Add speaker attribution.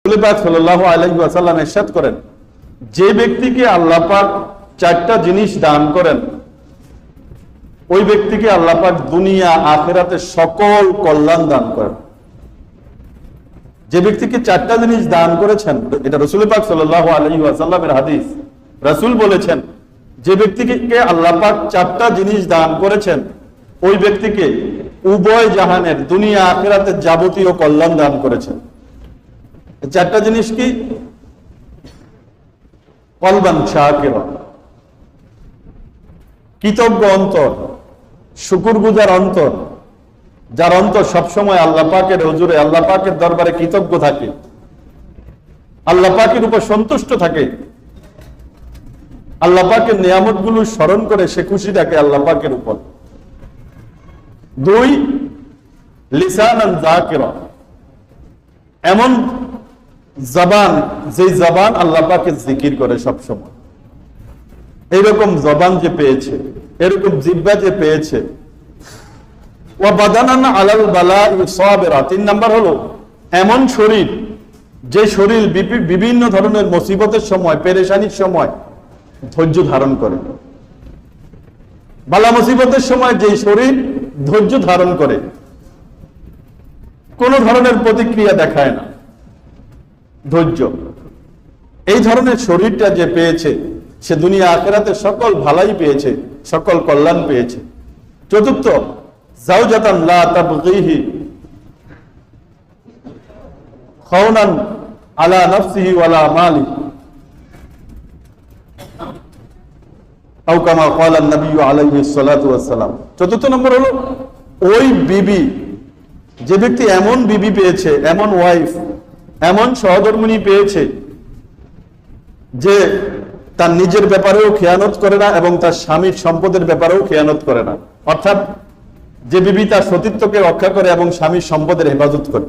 Speaker 1: রাসূল পাক সাল্লাল্লাহু আলাইহি ওয়াসাল্লাম ইরশাদ করেন, যে ব্যক্তিকে আল্লাহ পাক চারটা জিনিস দান করেন, ওই ব্যক্তিকে আল্লাহ পাক দুনিয়া আখিরাতে সকল কল্যাণ দান করেন। যে ব্যক্তিকে চারটা জিনিস দান করেছেন, এটা রাসূল পাক সাল্লাল্লাহু আলাইহি ওয়াসাল্লামের হাদিস। রাসূল বলেছেন, যে ব্যক্তিকে আল্লাহ পাক চারটা জিনিস দান করেছেন, ওই ব্যক্তিকে উভয় জাহানের দুনিয়া আখিরাতের যাবতীয় কল্যাণ দান করেছেন। চারটা জিনিস কি? কলবান শাকিরা, কৃতজ্ঞ অন্তর, শুকরগুজার অন্তর, যার অন্তর সবসময় আল্লাহ পাকের হুজুরে, আল্লাহ পাকের দরবারে কৃতজ্ঞ থাকে, আল্লাহ পাকের উপর সন্তুষ্ট থাকে, আল্লাহ পাকের নিয়ামতগুলো স্মরণ করে সে খুশি থাকে আল্লাহ পাকের উপর। দুই, লিসানান যাকিরা, এমন জবান, যে জবান আল্লাহ পাকের জিকির করে সবসময়। এইরকম জবান যে পেয়েছে, এরকম জিহ্বা যে পেয়েছে। ওয়া বাদানান আলাল বালা'i সাবিরা, তিন নাম্বার হলো এমন শরীর, যে শরীর বিভিন্ন ধরনের মুসিবতের সময়, পেরেশানির সময় ধৈর্য ধারণ করে। বালা মুসিবতের সময় যে শরীর ধৈর্য ধারণ করে, কোন ধরনের প্রতিক্রিয়া দেখায় না, ধৈর্য। এই ধরনের শরীরটা যে পেয়েছে, সে দুনিয়া আখিরাতে সকল ভালাই পেয়েছে, সকল কল্যাণ পেয়েছে। চতুর্থ, যাওজাতান লা তাবগীহি খাওনান আলা নাফসিহি ওয়ালা মালি, আও কামা ক্বালা নবী আলাইহিস সালাতু ওয়াস সালাম। চতুর্থ নম্বর হলো ওই বিবি, যে ব্যক্তি এমন বিবি পেয়েছে, এমন ওয়াইফ, এমন সহধর্মিণী পেয়েছে, যে তার নিজের ব্যাপারেও খেয়ানত করে না এবং তার স্বামীর সম্পদের ব্যাপারেও খেয়ানত করে না। অর্থাৎ যে বিবি তার সতীত্বকে রক্ষা করে এবং স্বামীর সম্পদের হেফাজত করে।